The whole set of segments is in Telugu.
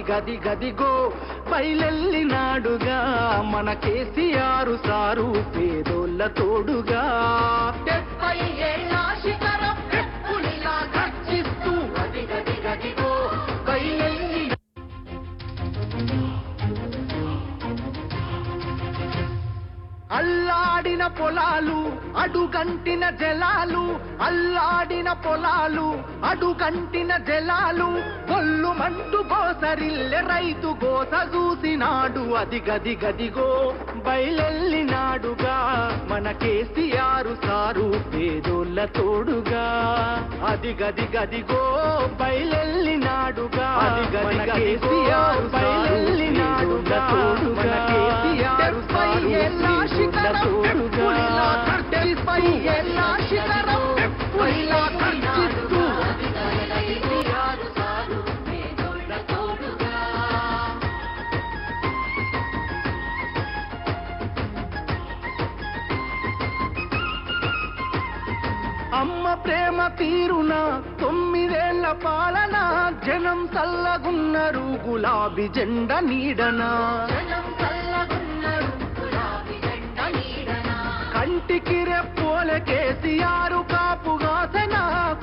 గది గదిగో బయలెల్లినాడుగా మన కేసీఆర్ సారు పేదోళ్ళ తోడుగా 70 ఏళ్ల శిఖరం ఎప్పుడిలా గర్జిస్తూ గది గది గదిగో బయలెల్లి అల్లాడిన పొలాలు అడుగంటిన జలాలు అల్లాడిన పొలాలు అడుగంటిన జలాలు గొల్లుమంటూ గోసరిల్లె రైతు గోస చూసినాడు అది గది గదిగో బయలెల్లినాడుగా మన కేసీఆర్ సారు పేదోళ్ళ తోడుగా అది గది గదిగో బయలెల్లినాడుగా అది గది కేసీఆర్ బయలెల్లినాడుగా మన కేసీఆర్ సారు పేదోళ్ళ తోడుగా 70 ఏళ్ల శిఖరం ఎప్పుడిలా గర్జిస్తూ అమ్మ ప్రేమ తీరున 9 ఏళ్ల పాలన జనం చల్లగున్నారు గులాబీ జెండ నీడన కంటికి రెప్పోలే కేసీఆర్ కాపుగాసన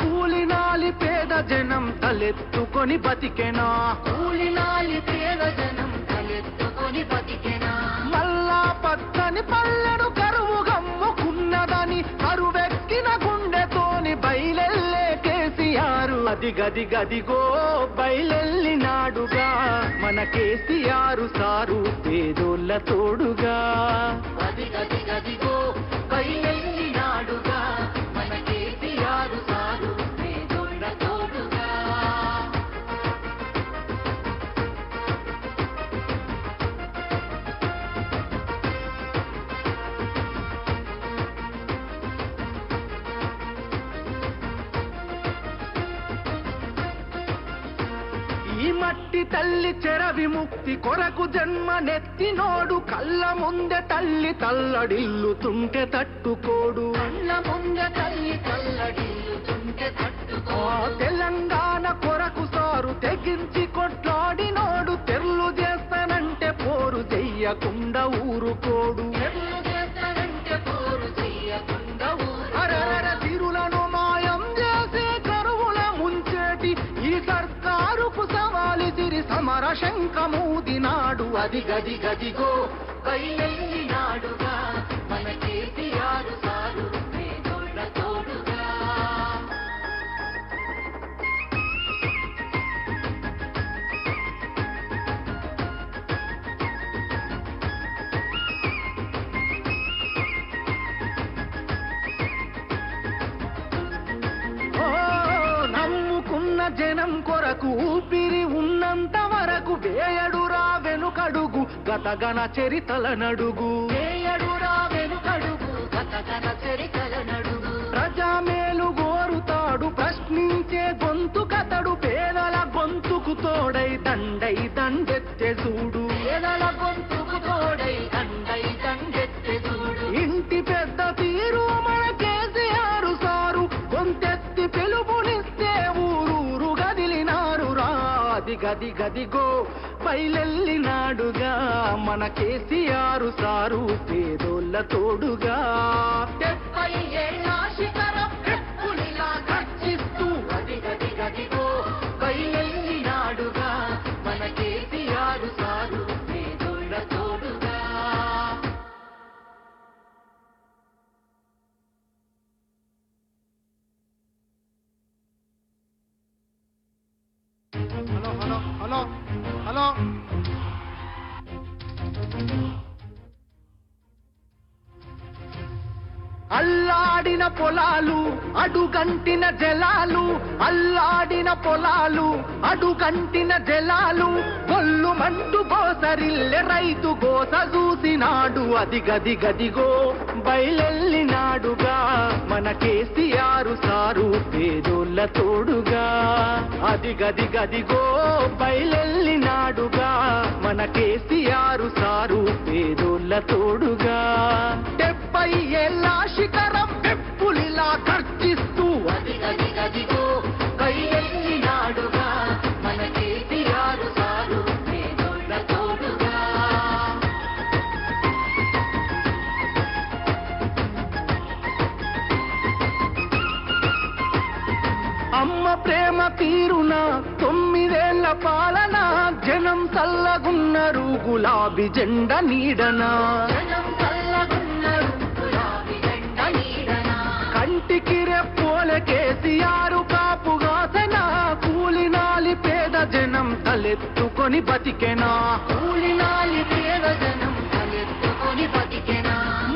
కూలినాలి పేద జనం తలెత్తుకొని బతికెనా కూలినాలి పేద జనం తలెత్తుకొని బతికెనా మల్లా పచ్చని పల్లెడు కరువు గమ్ముకున్నదని కరువెక్కిన గుండెతోని బయలెల్లే కేసీఆర్ అది గది గదిగో బయలెల్లినాడుగా మన కేసీఆర్ సారు పేదోళ్ళ తోడుగా అది గది గదిగో బయలెల్లినాడుగా మన కేసీఆర్ సారు పేదోళ్ళ తోడుగా ఈ మట్టి తల్లి చెర విముక్తి కొరకు జన్మనెత్తినోడు కళ్ళ ముందే తల్లి తల్లడిల్లుతుంటే తట్టుకోడు కళ్ళ ముందే తల్లి తల్లడిల్లుతుంటే తట్టుకోడు తెలంగాణ కొరకు సారు తెగించి కొట్లాడినోడు తెర్లు చేస్తానంటే పోరు చెయ్యకుండా ఊరుకోడు తెర్లు చేస్తానంటే పోరు చెయ్యకుండా అరర తిరులను మాయం చేసి కరువుల ముంచేటి ఈ సర్కారుకు సవాలి తిరి సమర శంఖమూదినాడు అది గది గదిగో బయలెల్లినాడుగా మన కేసీఆర్ సారు పేదోళ్ళ తోడుగా నమ్ముకున్న జనం కొరకు ఊపిరి ఉన్నంత వరకు వేయడురా వెనుకడుగు గతగన చరితల నడుగు వేయడురా వెనుకడుగు గతగన చరితల నడుగు ప్రజామేలు గోరుతాడు ప్రశ్నించే గొంతు కతడు పేదల గొంతుకు తోడై దండై దండెత్తే చూడు పేదల గొంతుకు తోడై దండై దండెత్తే చూడు ఇంటి పెద్ద తీరు మన కేసీఆర్ సారు గొంతెత్తి పిలుపునిస్తే ఊరూరు గదిలినారు రా అది గది గదిగో బయలెల్లినాడుగా మన కేసీఆర్ సారు పేదోళ్ళ తోడుగా 70 ఏళ్ల శిఖరం ఎప్పుడిలా గర్జిస్తూ గది గది గదిగో బయలెల్లినాడుగా మన కేసీఆర్ సారు పేదోళ్ళ తోడుగా హలో హలో హలో హలో అల్లాడిన పొలాలు అడుగంటిన జలాలు అల్లాడిన పొలాలు అడుగంటిన జలాలు గొల్లుమంటూ గోసరిల్లె రైతు గోస చూసినాడు అది గది గదిగో బయలెల్లినాడుగా మన కేసీఆర్ సారు పేదోళ్ళ తోడుగా అది గది గదిగో బయలెల్లినాడుగా మన కేసీఆర్ సారు పేదోళ్ళ తోడుగా 70 ఏళ్ల శిఖరం ఎప్పుడిలా గర్జిస్తూ అది గది గదిగో బయలెల్లినాడుగా మన కేసీఆర్ సారు అమ్మ ప్రేమ తీరున 9 ఏళ్ల పాలన జనం చల్లగున్నారు గులాబీ జెండ నీడనా కంటికి రెప్పోలే కేసీఆర్ కాపుగాసన కూలినాలి పేద జనం తలెత్తుకొని బతికెనా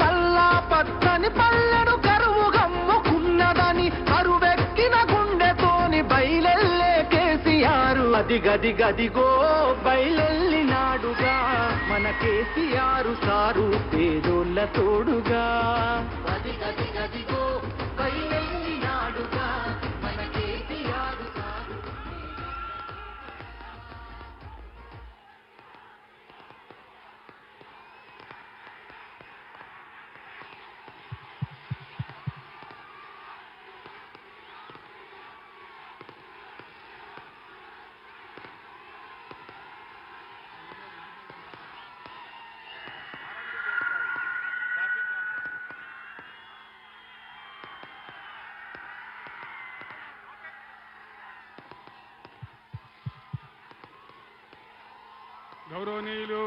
మల్లా పచ్చని పల్లెడు కరువు గమ్ముకున్నదని కరువెక్కిన గుండెతోని బయలెల్లే కేసీఆర్ గదిగో బయలెల్లినాడుగా మన కేసీఆర్ సారు పేదోళ్ళ తోడుగా గదిగో బయలెల్లినాడుగా మన కేసీఆర్ సారు. గౌరవనీయులు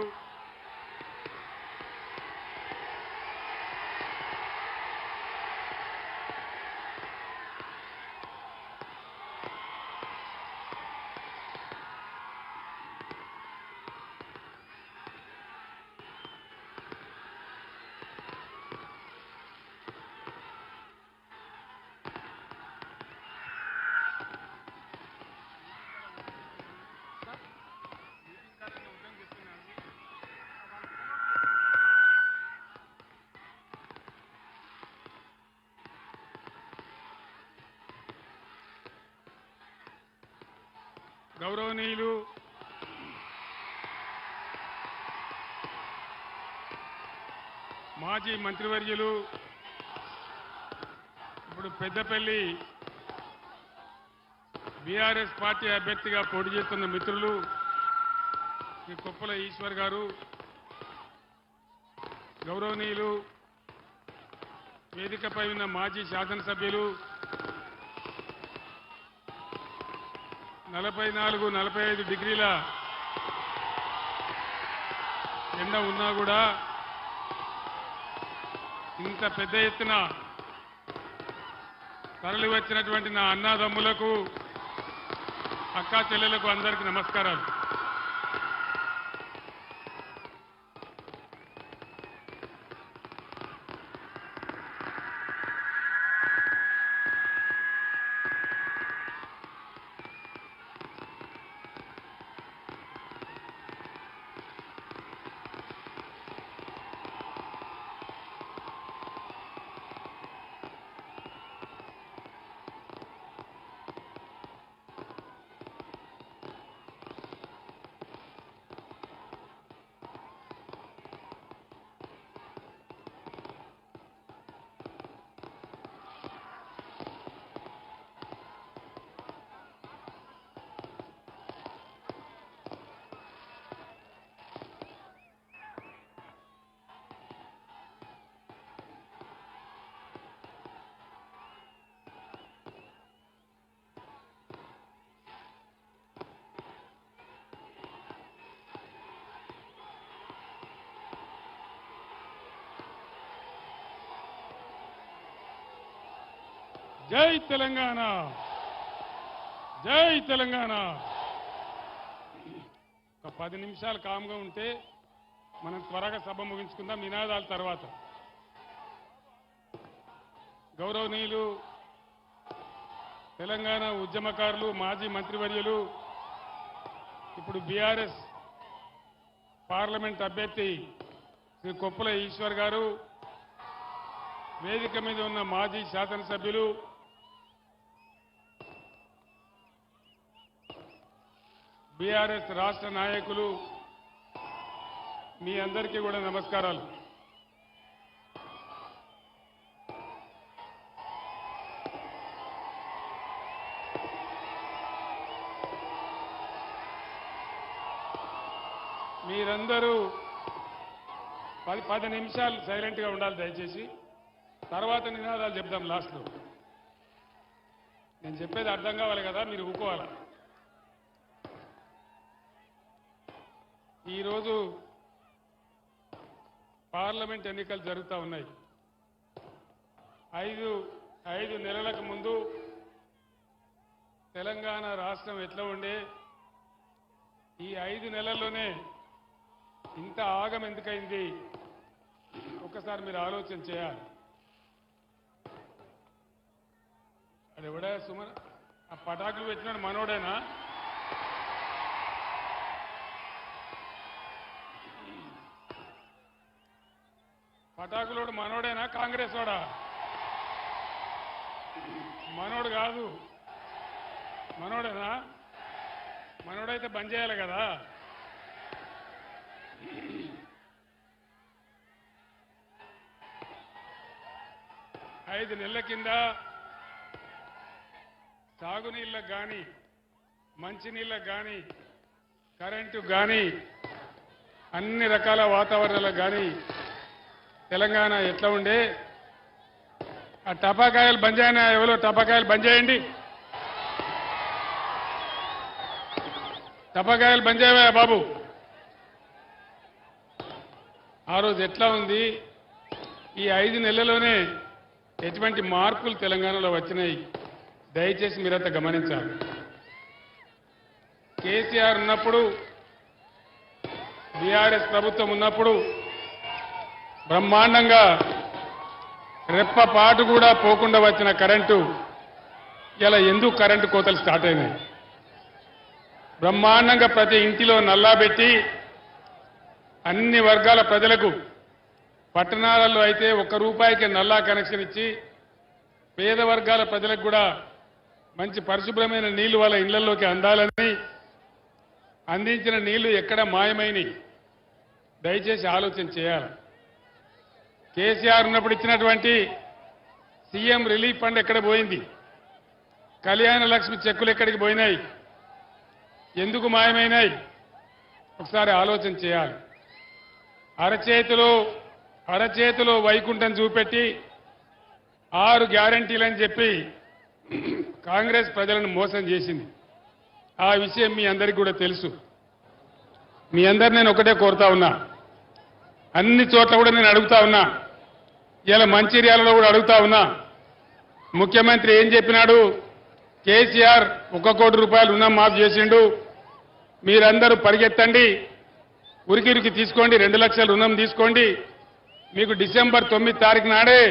గౌరవనీయులు మాజీ మంత్రివర్యులు ఇప్పుడు పెద్దపల్లి బీఆర్ఎస్ పార్టీ అభ్యర్థిగా పోటీ చేస్తున్న మిత్రులు శ్రీ కొప్పుల ఈశ్వర్ గారు, గౌరవనీయులు వేదికపై ఉన్న మాజీ శాసనసభ్యులు 44-45 డిగ్రీల ఎండ ఉన్నా కూడా ఇంత పెద్ద ఎత్తున తరలి వచ్చినటువంటి నా అన్నాదమ్ములకు, అక్కా చెల్లెలకు అందరికీ నమస్కారాలు. జై తెలంగాణ, జై తెలంగాణ. ఒక 10 నిమిషాలు కామ్గా ఉంటే మనం త్వరగా సభ ముగించుకుందాం నినాదాల తర్వాత. గౌరవనీయులు తెలంగాణ ఉద్యమకారులు, మాజీ మంత్రివర్యులు, ఇప్పుడు బీఆర్ఎస్ పార్లమెంట్ అభ్యర్థి శ్రీ కొప్పుల ఈశ్వర్ గారు, వేదిక మీద ఉన్న మాజీ శాసనసభ్యులు, బీఆర్ఎస్ రాష్ట్ర నాయకులు, మీ అందరికీ కూడా నమస్కారాలు. మీరందరూ 10 నిమిషాలు సైలెంట్గా ఉండాలి దయచేసి. తర్వాత నినాదాలు చెప్దాం లాస్ట్లో. నేను చెప్పేది అర్థం కావాలి కదా, మీరు ఊకోవాలి. ఈరోజు పార్లమెంట్ ఎన్నికలు జరుగుతూ ఉన్నాయి. ఐదు నెలలకు ముందు తెలంగాణ రాష్ట్రం ఎట్లా ఉండే, ఈ 5 నెలల్లోనే ఇంత ఆగం ఎందుకైంది ఒక్కసారి మీరు ఆలోచన చేయాలి. అది ఎవడా సుమన్, ఆ పటాకులు పెట్టినాడు మనోడేనా? పటాకులోడు మనోడేనా కాంగ్రెస్ వాడా? మనోడు కాదు, మనోడేనా? మనోడైతే బంద్ చేయాలి కదా. ఐదు నెలల కింద సాగునీళ్ళకు కానీ, మంచినీళ్ళకు కానీ, కరెంటు కానీ, అన్ని రకాల వాతావరణాలకు కానీ తెలంగాణ ఎట్లా ఉండే? ఆ టపాకాయలు బంద్ చేయనా? ఎవరో టపాకాయలు బంద్ చేయండి. టపాకాయలు బంద్ చేయవా బాబు? ఆ రోజు ఎట్లా ఉంది? ఈ 5 నెలల్లోనే ఎటువంటి మార్పులు తెలంగాణలో వచ్చినాయి దయచేసి మీరంతా గమనించాలి. కేసీఆర్ ఉన్నప్పుడు, బీఆర్ఎస్ ప్రభుత్వం ఉన్నప్పుడు బ్రహ్మాండంగా రెప్పపాటు కూడా పోకుండా వచ్చిన కరెంటు ఇలా ఎందుకు కరెంటు కోతలు స్టార్ట్ అయినాయి? బ్రహ్మాండంగా ప్రతి ఇంటిలో నల్లా పెట్టి అన్ని వర్గాల ప్రజలకు, పట్టణాలలో అయితే ₹1 నల్లా కనెక్షన్ ఇచ్చి పేద వర్గాల ప్రజలకు కూడా మంచి పరిశుభ్రమైన నీళ్లు వాళ్ళ ఇళ్లలోకి అందాలని అందించిన నీళ్లు ఎక్కడ మాయమైనవి దయచేసి ఆలోచన చేయాలి. కేసీఆర్ ఉన్నప్పుడు ఇచ్చినటువంటి సీఎం రిలీఫ్ ఫండ్ ఎక్కడ పోయింది? కళ్యాణ లక్ష్మి చెక్కులు ఎక్కడికి పోయినాయి? ఎందుకు మాయమైనాయి? ఒకసారి ఆలోచన చేయాలి. అరచేతిలో వైకుంఠం చూపెట్టి 6 గ్యారంటీలని చెప్పి కాంగ్రెస్ ప్రజలను మోసం చేసింది. ఆ విషయం మీ అందరికీ కూడా తెలుసు. మీ అందరు నేను ఒకటే కోరుతా ఉన్నా, అన్ని చోట్ల కూడా నేను అడుగుతా ఉన్నా, ఇలా మంచిర్యాలలో కూడా అడుగుతా ఉన్నా. ముఖ్యమంత్రి ఏం చెప్పినాడు? కేసీఆర్ ₹1 కోటి రుణం మాఫ్ చేసిండు, మీరందరూ పరిగెత్తండి, ఉరికి తీసుకోండి, 2 లక్షల రుణం తీసుకోండి, మీకు డిసెంబర్ 9 తారీఖు నాడే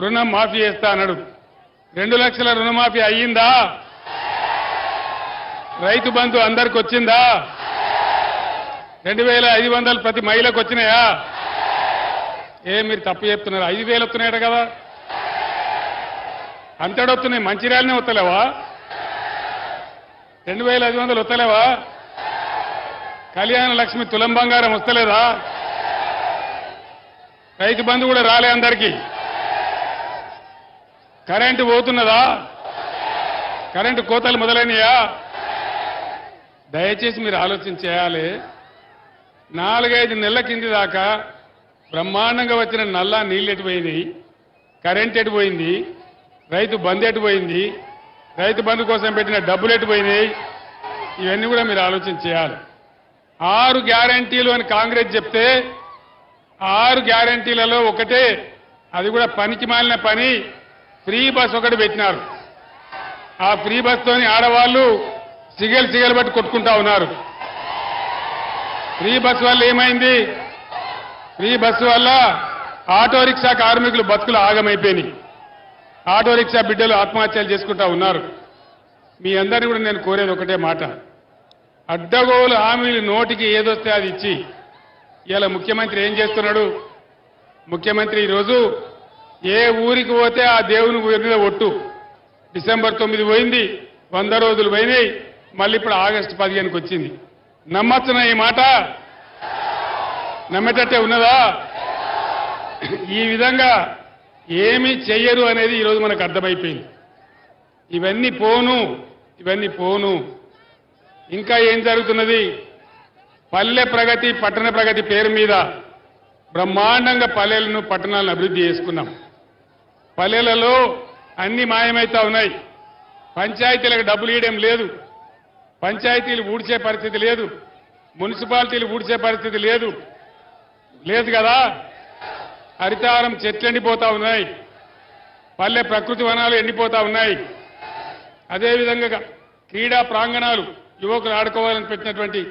రుణం మాఫీ చేస్తా అన్నాడు. 2 లక్షల రుణమాఫీ అయ్యిందా? రైతు బంధు అందరికి వచ్చిందా? 2500 ప్రతి మహిళకు వచ్చినాయా? మీరు తప్పు చెప్తున్నారు. 5000 వస్తున్నాయట కదా, అంతడొస్తున్నాయి. మంచిర్యాలనే వస్తలేవా? 2500 వస్తలేవా? కళ్యాణ లక్ష్మి తులం బంగారం వస్తలేదా? రైతు బంధు కూడా రాలే అందరికీ. కరెంటు పోతున్నదా? కరెంటు కోతలు మొదలైనయా? దయచేసి మీరు ఆలోచన చేయాలి. 4-5 నెలల కింది దాకా బ్రహ్మాండంగా వచ్చిన నల్లా నీళ్ళు ఎటుపోయినాయి, కరెంట్ ఎటుపోయింది, రైతు బంధు ఎటుపోయింది, రైతు బంధు కోసం పెట్టిన డబ్బులు ఎటుపోయినాయి, ఇవన్నీ కూడా మీరు ఆలోచన చేయాలి. 6 గ్యారంటీలు అని కాంగ్రెస్ చెప్తే 6 గ్యారంటీలలో ఒకటే, అది కూడా పనికి మాలిన పని, ఫ్రీ బస్ ఒకటి పెట్టినారు. ఆ ఫ్రీ బస్తోని ఆడవాళ్లు సిగలు బట్టి కొట్టుకుంటా ఉన్నారు. ఫ్రీ బస్ వల్ల ఏమైంది? ఫ్రీ బస్సు వల్ల ఆటో రిక్షా కార్మికులు బతుకులు ఆగమైపోయినాయి. ఆటో రిక్షా బిడ్డలు ఆత్మహత్యలు చేసుకుంటా ఉన్నారు. మీ అందరినీ కూడా నేను కోరేది ఒకటే మాట, అడ్డగోలు హామీలు నోటికి ఏదొస్తే అది ఇచ్చి ఇలా ముఖ్యమంత్రి ఏం చేస్తున్నాడు? ముఖ్యమంత్రి ఈరోజు ఏ ఊరికి పోతే ఆ దేవుని ఊరి మీద ఒట్టు. డిసెంబర్ 9 పోయింది, 100 రోజులు పోయినాయి, మళ్ళీ ఇప్పుడు ఆగస్టు 15కి వచ్చింది. నమ్మచ్చునా ఈ మాట? నమ్మేటట్టే ఉన్నదా? ఈ విధంగా ఏమీ చెయ్యరు అనేది ఈరోజు మనకు అర్థమైపోయింది. ఇవన్నీ పోను. ఇంకా ఏం జరుగుతున్నది? పల్లె ప్రగతి, పట్టణ ప్రగతి పేరు మీద బ్రహ్మాండంగా పల్లెలను, పట్టణాలను అభివృద్ధి చేసుకున్నాం. పల్లెలలో అన్ని మాయమైతా ఉన్నాయి. పంచాయతీలకు డబ్బులు ఇవ్వడం లేదు, పంచాయతీలు ఊడ్చే పరిస్థితి లేదు, మున్సిపాలిటీలు ఊడ్చే పరిస్థితి లేదు లేదు కదా. హరితారం చెట్లు ఎండిపోతా ఉన్నాయి, పల్లె ప్రకృతి వనాలు ఎండిపోతా ఉన్నాయి. అదేవిధంగా క్రీడా ప్రాంగణాలు, యువకులు ఆడుకోవాలని పెట్టినటువంటి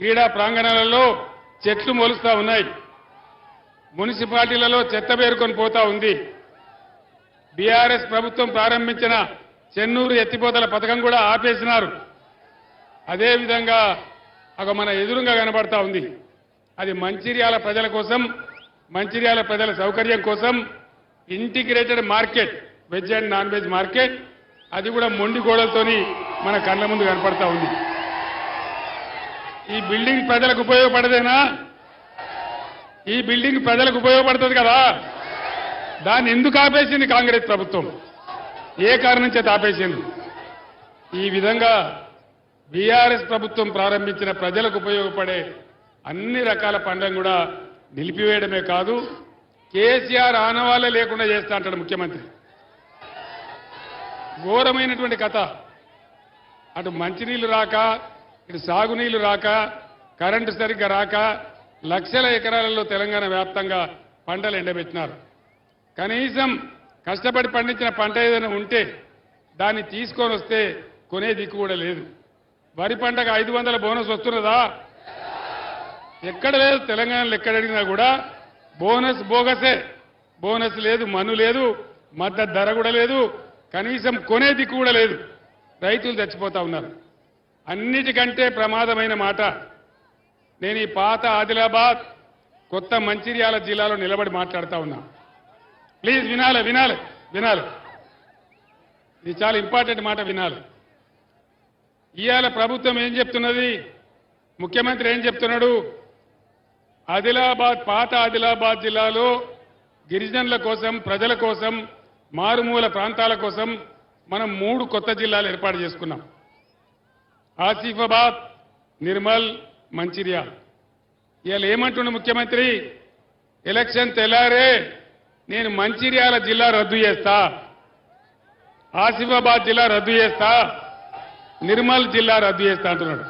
క్రీడా ప్రాంగణాలలో చెట్లు మొలుస్తా ఉన్నాయి. మున్సిపాలిటీలలో చెత్త పేరుకొని పోతా ఉంది. బీఆర్ఎస్ ప్రభుత్వం ప్రారంభించిన చెన్నూరు ఎత్తిపోతల పథకం కూడా ఆపేసినారు. అదేవిధంగా ఒక మన ఎదురుగా కనబడతా ఉంది. అది మంచిర్యాల ప్రజల కోసం, మంచిర్యాల ప్రజల సౌకర్యం కోసం integrated market, veg and non veg market, అది కూడా మొండి గోడలతోని మన కళ్ళ ముందు కనపడతా ఉంది. ఈ బిల్డింగ్ ప్రజలకు ఉపయోగపడదేనా? ఈ బిల్డింగ్ ప్రజలకు ఉపయోగపడుతుంది కదా. దాన్ని ఎందుకు ఆపేసింది కాంగ్రెస్ ప్రభుత్వం? ఏ కారణం చేత ఆపేసింది? ఈ విధంగా బీఆర్ఎస్ ప్రభుత్వం ప్రారంభించిన ప్రజలకు ఉపయోగపడే అన్ని రకాల పనులను కూడా నిలిపివేయడమే కాదు, కేసీఆర్ ఆనవాళ్లే లేకుండా చేస్తా అంటాడు ముఖ్యమంత్రి. ఘోరమైనటువంటి కథ. అటు మంచినీళ్లు రాక, ఇటు సాగునీళ్లు రాక, కరెంటు సరిగ్గా రాక లక్షల ఎకరాలలో తెలంగాణ వ్యాప్తంగా పంటలు ఎండబెట్టినారు. కనీసం కష్టపడి పండించిన పంట ఏదైనా ఉంటే దాన్ని తీసుకొని వస్తే కొనే దిక్కు కూడా లేదు. వరి పంటకు 500 బోనస్ వస్తున్నదా? ఎక్కడ లేదు. తెలంగాణలో ఎక్కడ అడిగినా కూడా బోనస్ బోగసే. బోనస్ లేదు, మన్ను లేదు, మద్దతు ధర కూడా లేదు, కనీసం కొనే దిక్కు కూడా లేదు. రైతులు చచ్చిపోతా ఉన్నారు. అన్నిటికంటే ప్రమాదమైన మాట, నేను ఈ పాత ఆదిలాబాద్, కొత్త మంచిర్యాల జిల్లాలో నిలబడి మాట్లాడుతా ఉన్నా. ప్లీజ్ వినాలి వినాలి వినాలి. ఇది చాలా ఇంపార్టెంట్ మాట, వినాలి. ఇవాళ ప్రభుత్వం ఏం చెప్తున్నది, ముఖ్యమంత్రి ఏం చెప్తున్నాడు? ఆదిలాబాద్, పాత ఆదిలాబాద్ జిల్లాలో గిరిజనుల కోసం, ప్రజల కోసం, మారుమూల ప్రాంతాల కోసం మనం 3 కొత్త జిల్లాలు ఏర్పాటు చేసుకున్నాం. ఆసిఫాబాద్, నిర్మల్, మంచిర్యాల. ఇవాళ ఏమంటున్న ముఖ్యమంత్రి? ఎలక్షన్ తెల్లారే నేను మంచిర్యాల జిల్లా రద్దు చేస్తా, ఆసిఫాబాద్ జిల్లా రద్దు చేస్తా, నిర్మల్ జిల్లా రద్దు చేస్తా అంటున్నాడు.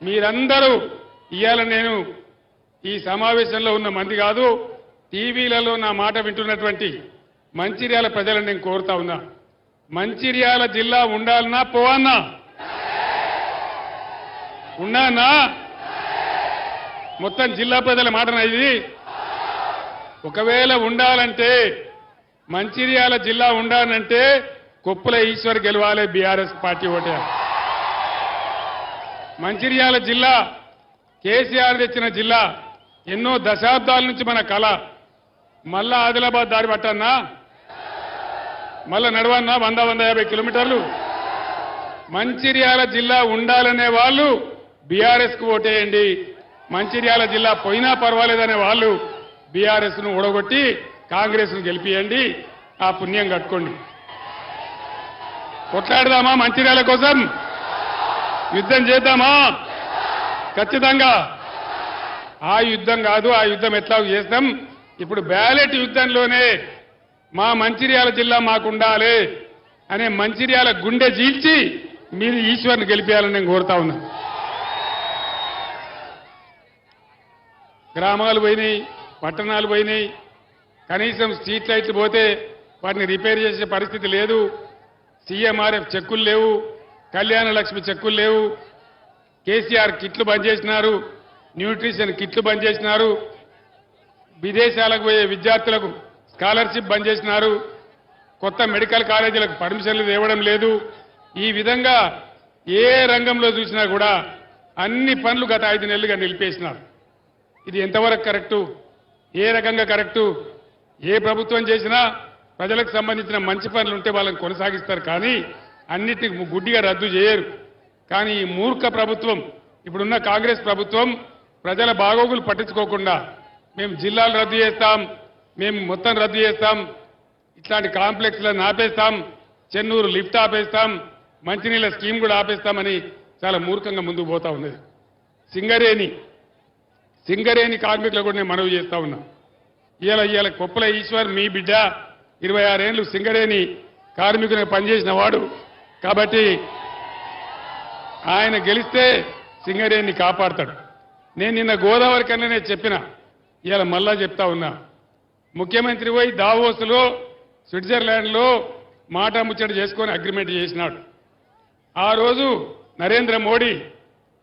మీరందరూ ఇవాళ నేను ఈ సమావేశంలో ఉన్న మంది కాదు, టీవీలలో నా మాట వింటున్నటువంటి మంచిర్యాల ప్రజలను నేను కోరుతా ఉన్నా, మంచిర్యాల జిల్లా ఉండాలన్నా పోవన్నా? ఉన్నానా? మొత్తం జిల్లా ప్రజల మాటనా ఇది? ఒకవేళ ఉండాలంటే, మంచిర్యాల జిల్లా ఉండాలంటే కొప్పుల ఈశ్వర్ గెలవాలి, బీఆర్ఎస్ పార్టీ ఓటే. మంచిర్యాల జిల్లా కేసీఆర్ తెచ్చిన జిల్లా, ఎన్నో దశాబ్దాల నుంచి మన కళ. మళ్ళా ఆదిలాబాద్ దారి పట్టన్నా? మళ్ళా నడవన్నా 100-150 కిలోమీటర్లు? మంచిర్యాల జిల్లా ఉండాలనే వాళ్ళు బీఆర్ఎస్ కు ఓటేయండి. మంచిర్యాల జిల్లా పోయినా పర్వాలేదనే వాళ్ళు బీఆర్ఎస్ ను ఓడగొట్టి కాంగ్రెస్ ను గెలిపియండి. ఆ పుణ్యం కట్టుకోండి. కొట్లాడదామా మంచిర్యాల కోసం? యుద్ధం చేద్దామా? ఖచ్చితంగా. ఆ యుద్ధం కాదు, ఆ యుద్ధం ఎట్లా చేస్తాం? ఇప్పుడు బ్యాలెట్ యుద్ధంలోనే మా మంచిర్యాల జిల్లా మాకుండాలి అనే మంచిర్యాల గుండె చీల్చి మీరు ఈశ్వర్ని గెలిపేయాలని నేను కోరుతా ఉన్నా. గ్రామాలు పోయినాయి, పట్టణాలు పోయినాయి, కనీసం స్ట్రీట్ లైట్లు పోతే వాటిని రిపేర్ చేసే పరిస్థితి లేదు. సీఎంఆర్ఎఫ్ చెక్కులు లేవు, కళ్యాణ లక్ష్మి చెక్కులు లేవు, కేసీఆర్ కిట్లు బంద్ చేసినారు, న్యూట్రిషన్ కిట్లు బంద్ చేసినారు, విదేశాలకు పోయే విద్యార్థులకు స్కాలర్షిప్ బంద్ చేసినారు, కొత్త మెడికల్ కాలేజీలకు పర్మిషన్లు ఇవ్వడం లేదు. ఈ విధంగా ఏ రంగంలో చూసినా కూడా అన్ని పనులు గత 5 నెలలుగా నిలిపేసినారు. ఇది ఎంతవరకు కరెక్టు? ఏ రకంగా కరెక్టు? ఏ ప్రభుత్వం చేసినా ప్రజలకు సంబంధించిన మంచి పనులు ఉంటే వాళ్ళని కొనసాగిస్తారు, కానీ అన్నిటిని గుడ్డిగా రద్దు చేయరు. కానీ ఈ మూర్ఖ ప్రభుత్వం, ఇప్పుడున్న కాంగ్రెస్ ప్రభుత్వం ప్రజల బాగోగులు పట్టించుకోకుండా మేము జిల్లాలు రద్దు చేస్తాం, మేము మొత్తం రద్దు చేస్తాం, ఇట్లాంటి కాంప్లెక్స్లను ఆపేస్తాం, చెన్నూరు లిఫ్ట్ ఆపేస్తాం, మంచినీళ్ళ స్కీమ్ కూడా ఆపేస్తామని చాలా మూర్ఖంగా ముందుకు పోతా ఉన్నది. సింగరేణి కార్మికులు కూడా నేను మనవి చేస్తా ఉన్నా. ఇవాళ కొప్పుల ఈశ్వర్ మీ బిడ్డ 26 ఏళ్లు సింగరేణి కార్మికుని పనిచేసిన వాడు కాబట్టి ఆయన గెలిస్తే సింగరేణిని కాపాడతాడు. నేను నిన్న గోదావరి కన్నా చెప్పిన, ఇవాళ మళ్ళా చెప్తా ఉన్నా. ముఖ్యమంత్రి పోయి దావోస్లో స్విట్జర్లాండ్లో మాట ముచ్చట చేసుకొని అగ్రిమెంట్ చేసినాడు. ఆ రోజు నరేంద్ర మోడీ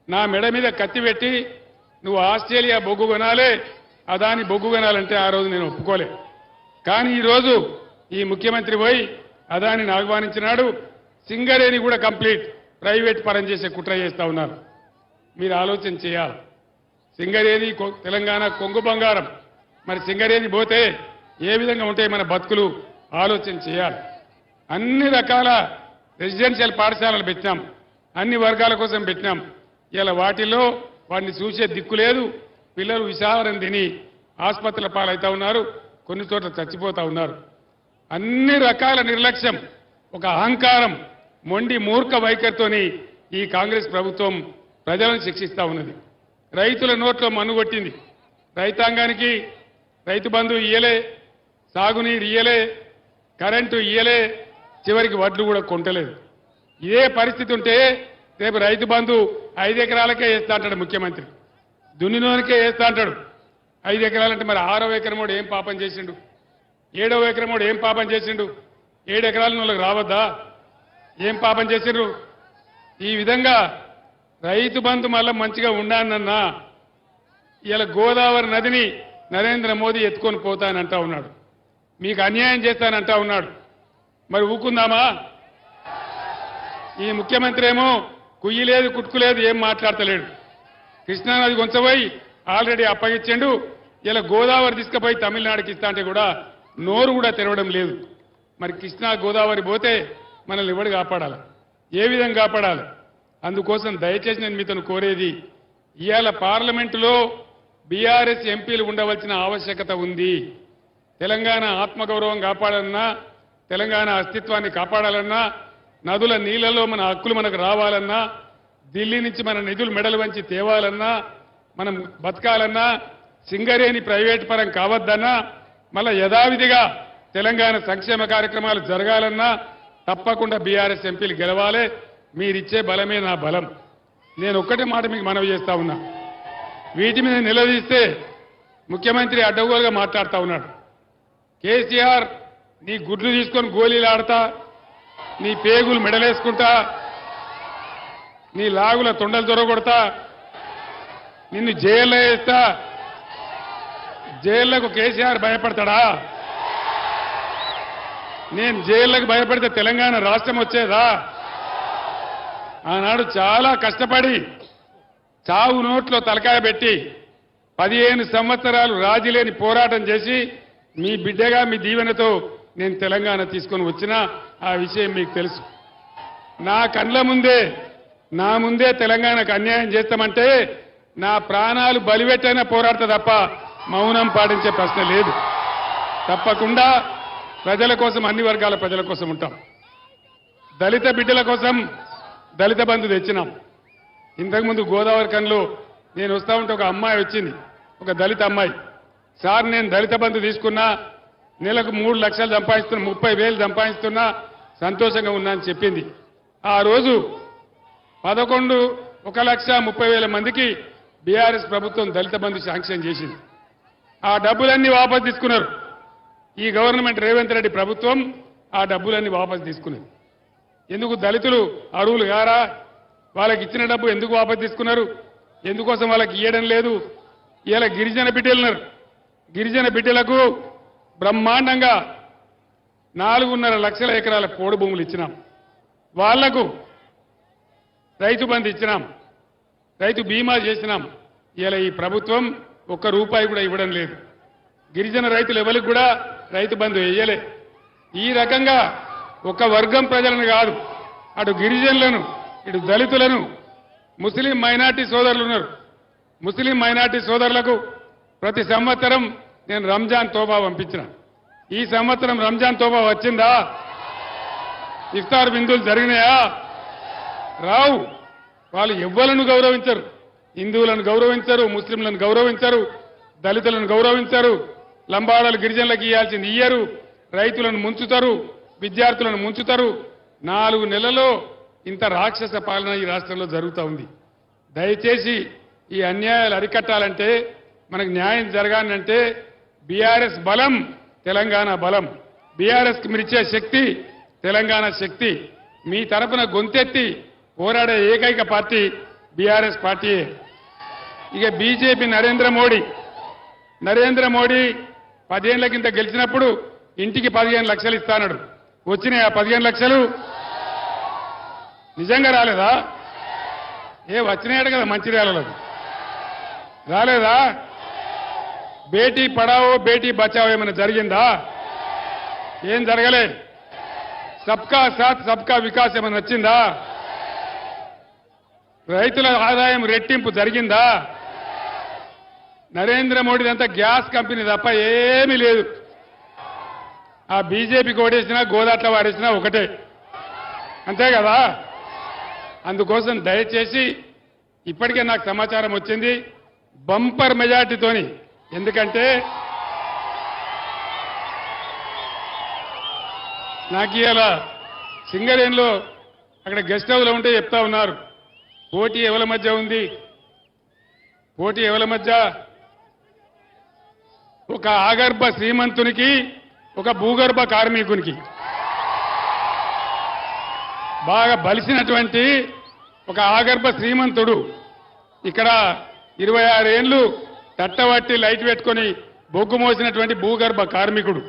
నా మెడ మీద కత్తి పెట్టి నువ్వు ఆస్ట్రేలియా బొగ్గు కొనాలే, అదాని బొగ్గు కొనాలంటే ఆ రోజు నేను ఒప్పుకోలే. కానీ ఈరోజు ఈ ముఖ్యమంత్రి పోయి అదానిని ఆహ్వానించినాడు. సింగరేణి కూడా కంప్లీట్ ప్రైవేట్ పరం చేసే కుట్ర చేస్తా ఉన్నారు. మీరు ఆలోచన చేయాలి. సింగరేణి తెలంగాణ కొంగు బంగారం, మరి సింగరేణి పోతే ఏ విధంగా ఉంటాయి మన బతుకులు ఆలోచన చేయాలి. అన్ని రకాల రెసిడెన్షియల్ పాఠశాలలు పెట్టినాం, అన్ని వర్గాల కోసం పెట్టినాం. ఇలా వాటిల్లో వాడిని చూసే దిక్కు లేదు. పిల్లలు విషావరం తిని ఆసుపత్రుల పాలవుతా ఉన్నారు, కొన్ని చోట్ల చచ్చిపోతా ఉన్నారు. అన్ని రకాల నిర్లక్ష్యం, ఒక అహంకారం, మొండి మూర్ఖ వైఖరితోని ఈ కాంగ్రెస్ ప్రభుత్వం ప్రజలను శిక్షిస్తా ఉన్నది. రైతుల నోట్లో మన్నుగొట్టింది. రైతాంగానికి రైతు బంధు ఇయ్యలే, సాగునీరు ఇయ్యలే, కరెంటు ఇయ్యలే, చివరికి వడ్లు కూడా కొంటలేదు. ఇదే పరిస్థితి ఉంటే రేపు రైతు బంధు 5 ఎకరాలకే వేస్తా అంటాడు ముఖ్యమంత్రి, దున్నినోనికే వేస్తా అంటాడు. 5 ఎకరాలంటే మరి 6వ ఎకరమోడు ఏం పాపం చేసిండు, 7వ ఎకరమోడు ఏం పాపం చేసిండు, 7 ఎకరాల వాళ్ళకి రావద్దా, ఏం పాపం చేసిండ్రు? ఈ విధంగా రైతు బంధు మళ్ళా మంచిగా ఉండానన్నా ఇలా గోదావరి నదిని నరేంద్ర మోదీ ఎత్తుకొని పోతానంటా ఉన్నాడు, మీకు అన్యాయం చేస్తానంటా ఉన్నాడు. మరి ఊకుందామా? ఈ ముఖ్యమంత్రి ఏమో కుయ్యి లేదు, కుట్టుకు లేదు, ఏం మాట్లాడతలేడు. కృష్ణానది కొంచెపోయి ఆల్రెడీ అప్పగించిండు. ఇలా గోదావరి తీసుకుపోయి తమిళనాడుకి ఇస్తా అంటే కూడా నోరు కూడా తెరవడం లేదు. మరి కృష్ణా గోదావరి పోతే మనల్ని ఎవడు కాపాడాలి, ఏ విధంగా కాపాడాలి? అందుకోసం దయచేసి నేను మీతో కోరేది, ఇవాళ పార్లమెంటులో బీఆర్ఎస్ ఎంపీలు ఉండవలసిన ఆవశ్యకత ఉంది. తెలంగాణ ఆత్మగౌరవం కాపాడాలన్నా, తెలంగాణ అస్తిత్వాన్ని కాపాడాలన్నా, నదుల నీళ్లలో మన హక్కులు మనకు రావాలన్నా, ఢిల్లీ నుంచి మన నిధులు మెడలు వంచి తేవాలన్నా, మనం బతకాలన్నా, సింగరేణి ప్రైవేట్ పరం కావద్దన్నా, మళ్ళా యథావిధిగా తెలంగాణ సంక్షేమ కార్యక్రమాలు జరగాలన్నా తప్పకుండా బీఆర్ఎస్ ఎంపీలు గెలవాలి. మీరిచ్చే బలమే నా బలం. నేను ఒక్కటే మాట మీకు మనవి చేస్తా ఉన్నా, వీటి మీద నిలదీస్తే ముఖ్యమంత్రి అడ్డగోలుగా మాట్లాడుతూ ఉన్నాడు. కేసీఆర్ నీ గుడ్లు తీసుకొని గోళీలు ఆడతా, నీ పేగులు మెడలేసుకుంటా, నీ లాగుల తొండలు దొరగొడతా, నిన్ను జైల్లో వేస్తా. జైళ్లకు కేసీఆర్ భయపడతాడా? నేను జైళ్లకు భయపడితే తెలంగాణ రాష్ట్రం వచ్చేదా? ఆనాడు చాలా కష్టపడి చావు నోట్లో తలకాయ పెట్టి 15 సంవత్సరాలు రాజీలేని పోరాటం చేసి మీ బిడ్డగా మీ దీవెనతో నేను తెలంగాణ తీసుకొని వచ్చినా ఆ విషయం మీకు తెలుసు. నా కండ్ల ముందే నా ముందే తెలంగాణకు అన్యాయం చేస్తామంటే నా ప్రాణాలు బలిపెట్టైనా పోరాడతా తప్ప మౌనం పాటించే ప్రశ్న లేదు. తప్పకుండా ప్రజల కోసం, అన్ని వర్గాల ప్రజల కోసం ఉంటాం. దళిత బిడ్డల కోసం దళిత బంధు తెచ్చినాం. ఇంతకుముందు గోదావరి కన్లో నేను వస్తా ఉంటే ఒక అమ్మాయి వచ్చింది, ఒక దళిత అమ్మాయి. సార్ నేను దళిత బంధు తీసుకున్నా, నెలకు 3 లక్షలు సంపాదిస్తున్నా, 30,000 సంపాదిస్తున్నా, సంతోషంగా ఉన్నా అని చెప్పింది. ఆ రోజు 1,30,000 మందికి బీఆర్ఎస్ ప్రభుత్వం దళిత బంధు శాంక్షన్ చేసింది. ఆ డబ్బులన్నీ వాపసు తీసుకున్నారు. ఈ గవర్నమెంట్ రేవంత్ రెడ్డి ప్రభుత్వం ఆ డబ్బులన్నీ వాపసు తీసుకున్నది. ఎందుకు? దళితులు అరువులు గారా? వాళ్ళకి ఇచ్చిన డబ్బు ఎందుకు వాపసు తీసుకున్నారు? ఎందుకోసం వాళ్ళకి ఇవ్వడం లేదు? ఇలా గిరిజన బిడ్డలున్నారు, గిరిజన బిడ్డలకు బ్రహ్మాండంగా 4.5 లక్షల ఎకరాల పోడు భూములు ఇచ్చినాం. వాళ్లకు రైతు బంధు ఇచ్చినాం, రైతు బీమా చేసినాం. ఇలా ఈ ప్రభుత్వం ₹1 కూడా ఇవ్వడం లేదు. గిరిజన రైతులు ఎవరికి కూడా రైతు బంధు వేయలే. ఈ రకంగా ఒక వర్గం ప్రజలను కాదు, అటు గిరిజనులను, ఇటు దళితులను, ముస్లిం మైనార్టీ సోదరులు ఉన్నారు. ముస్లిం మైనార్టీ సోదరులకు ప్రతి సంవత్సరం నేను రంజాన్ తోబా పంపించిన. ఈ సంవత్సరం రంజాన్ తోబా వచ్చిందా? ఇఫ్తార్ విందులు జరిగినాయా? రావు. వాళ్ళు ఎవ్వలను గౌరవించరు. హిందువులను గౌరవించరు, ముస్లింలను గౌరవించరు, దళితులను గౌరవించరు, లంబాడలు గిరిజనులకు ఇవ్వాల్సింది ఇయ్యరు, రైతులను ముంచుతారు, విద్యార్థులను ముంచుతారు. 4 నెలల్లో ఇంత రాక్షస పాలన ఈ రాష్ట్రంలో జరుగుతూ ఉంది. దయచేసి ఈ అన్యాయాలు అరికట్టాలంటే, మనకు న్యాయం జరగాలంటే బీఆర్ఎస్ బలం తెలంగాణ బలం, బీఆర్ఎస్కి మీరిచ్చే శక్తి తెలంగాణ శక్తి. మీ తరపున గొంతెత్తి పోరాడే ఏకైక పార్టీ బీఆర్ఎస్ పార్టీయే. ఇక బీజేపీ నరేంద్ర మోడీ 10 ఏళ్ల కింద గెలిచినప్పుడు ఇంటికి 15 లక్షలు ఇస్తానడు. వచ్చినాయి ఆ 15 లక్షలు? నిజంగా రాలేదా? వచ్చినాయట కదా మంచిర్యాలలో, రాలేదా? బేటీ పడావో బేటీ బచావో ఏమైనా జరిగిందా? ఏం జరగలే. సబ్కా సాత్ సబ్కా వికాస్ ఏమైనా వచ్చిందా? రైతుల ఆదాయం రెట్టింపు జరిగిందా? నరేంద్ర మోడీదంతా గ్యాస్ కంపెనీ తప్ప ఏమీ లేదు. ఆ బీజేపీకి ఓడేసినా గోదాట్ల వాడేసినా ఒకటే, అంతే కదా. అందుకోసం దయచేసి ఇప్పటికే నాకు సమాచారం వచ్చింది బంపర్ మెజార్టీతోని. ఎందుకంటే నాకు ఇలా సింగరేణిలో అక్కడ గెస్ట్ హౌస్లో ఉంటే చెప్తా ఉన్నారు, పోటీ ఎవరి మధ్య ఉంది, పోటీ ఎవరి మధ్య? ఒక ఆగర్భ శ్రీమంతునికి ఒక భూగర్భ కార్మికునికి, బాగా బలిసినటువంటి ఒక ఆగర్భ శ్రీమంతుడు ఇక్కడ 26 ఏళ్లు తట్టబట్టి లైట్ పెట్టుకొని బొగ్గు మోసినటువంటి భూగర్భ కార్మికుడు.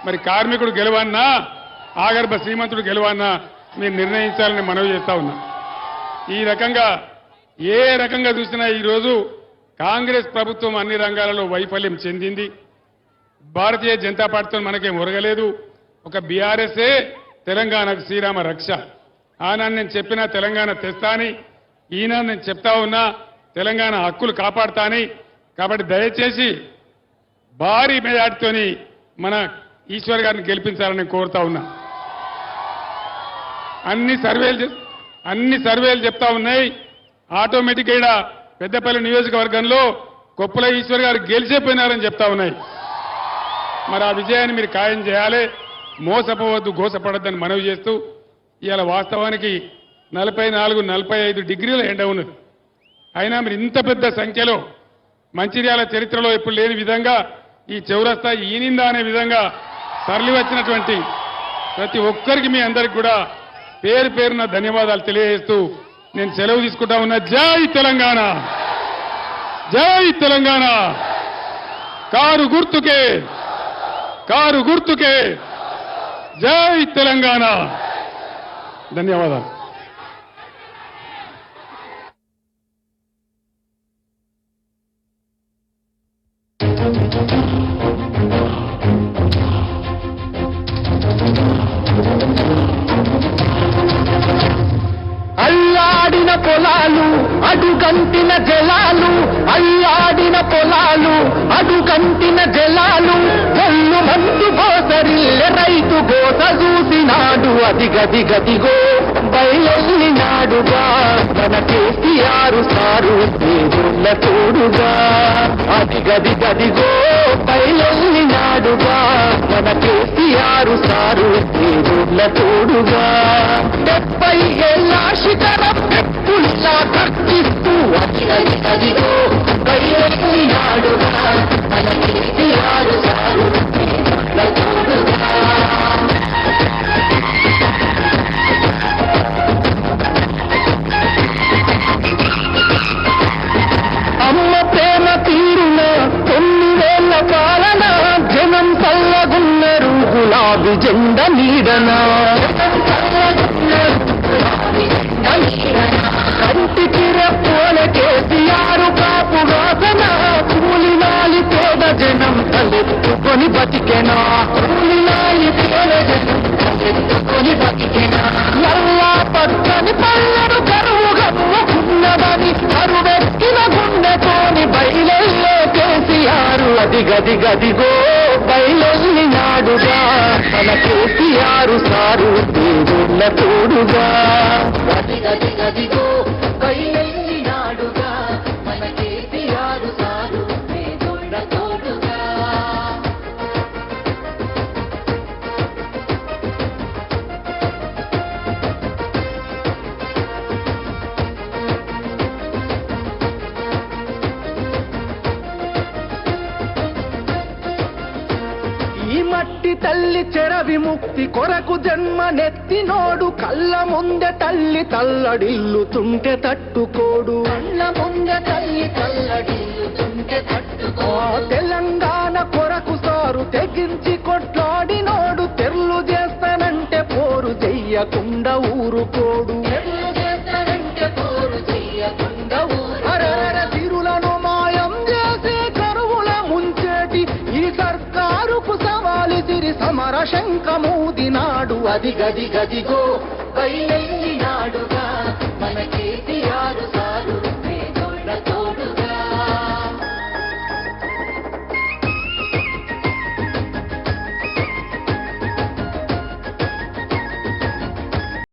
మరి కార్మికుడు గెలవన్నా ఆగర్భ శ్రీమంతుడు గెలవన్నా మీరు నిర్ణయించాలని మనవి చేస్తా ఉన్నా. ఈ రకంగా ఏ రకంగా చూసినా ఈరోజు కాంగ్రెస్ ప్రభుత్వం అన్ని రంగాలలో వైఫల్యం చెందింది. భారతీయ జనతా పార్టీతో మనకేం ఒరగలేదు. ఒక బీఆర్ఎస్ఏ తెలంగాణకు శ్రీరామ రక్ష. ఆనాడు నేను చెప్పినా తెలంగాణ తెస్తా అని, ఈనాడు నేను చెప్తా ఉన్నా తెలంగాణ హక్కులు కాపాడుతా అని. కాబట్టి దయచేసి భారీ మెజార్టీతోని మన ఈశ్వర్ గారిని గెలిపించాలని కోరుతా ఉన్నా. అన్ని సర్వేలు చెప్తా ఉన్నాయి ఆటోమేటిక్గా ఇక్కడ పెద్దపల్లి నియోజకవర్గంలో కొప్పుల ఈశ్వర్ గారు గెలిచిపోయినారని చెప్తా ఉన్నాయి. మరి ఆ విజయాన్ని మీరు ఖాయం చేయాలి. మోసపోవద్దు, గోసపడద్దని మనవి చేస్తూ, ఇవాళ వాస్తవానికి 44-45 డిగ్రీల ఎండ ఉన్నది. అయినా మీరు ఇంత పెద్ద సంఖ్యలో మంచిర్యాల చరిత్రలో ఎప్పుడు లేని విధంగా ఈ చౌరస్తా ఈనిందా అనే విధంగా తరలి వచ్చినటువంటి ప్రతి ఒక్కరికి మీ అందరికి కూడా పేరు పేరున ధన్యవాదాలు తెలియజేస్తూ నేను సెలవు తీసుకుంటా ఉన్నా. జై తెలంగాణ, జై తెలంగాణ. కారు గుర్తుకే జై తెలంగాణ. ధన్యవాదాలు. అల్లాడిన పొలాలు అడుగంటిన జలాలు, అల్లాడిన పొలాలు అడుగంటిన జలాలు, ఒళ్ళు మందు గోసరిల్లె రైతు గోస చూసినాడు. అదిగదిగదిగో బయలెళ్ళినాడుగా మన కేసీఆర్ సారు దేవుళ్ళ తోడుగా. అదిగదిగదిగో బయలెళ్ళినాడుగా మన కేసీఆర్ సారు దేవుళ్ళ తోడుగా. 70 ఏళ్ళ శిఖరం ఎప్పుల్లా కర్తిస్తూ అదిగదిగదిగో బయలెళ్ళినాడుగా మన కేసీఆర్ సారు దేవుళ్ళ తోడుగా. అమ్మ ప్రేమ తీరున 9 ఏళ్ల పాలన, జనం చల్లగున్నరు గులాబీ జెండ నీడన. కంటికి రెప్పోల కేసీఆర్ కాపు వాసన, కూలినాలి పేద జనం తలెత్తుకొని బతికెనా, కూలినాలి పేద జనం తలెత్తుకొని బతికెనా. నల్లా పచ్చని పల్లెడు కరువు గమ్ముకున్నదని కరువెక్కిన గుండెతోని బయలెల్లే కేసీఆర్. అదిగదిగదిగో బయలెళ్ళినాడుగా మన కేసీఆర్ సారు దేవుళ్ళ తోడుగా. అదిగదిగదిగో బయలెళ్ళినాడుగా మన కేసీఆర్ సారు దేవుళ్ళ తోడుగా. తల్లి చెర విముక్తి కొరకు జన్మనెత్తినోడు కళ్ళ ముందె తల్లి తల్లడిల్లుతుంటే తట్టుకోడు. కళ్ళ ముందె తల్లి తల్లడిల్లుతుంటే తట్టుకోడు. తెలంగాణ కొరకు సారు తెగించి కొట్లాడినోడు తెర్లు చేస్తానంటే పోరు చెయ్యకుండా ఊరుకోడు. తిరులను మాయం చేసే కరువుల ముంచేటి ఈ సర్కారుకు సవాలు తిరి సమర శంఖమూదినాడు. అది గది గదిగో బయలెల్లినాడుగా మన కేసీఆర్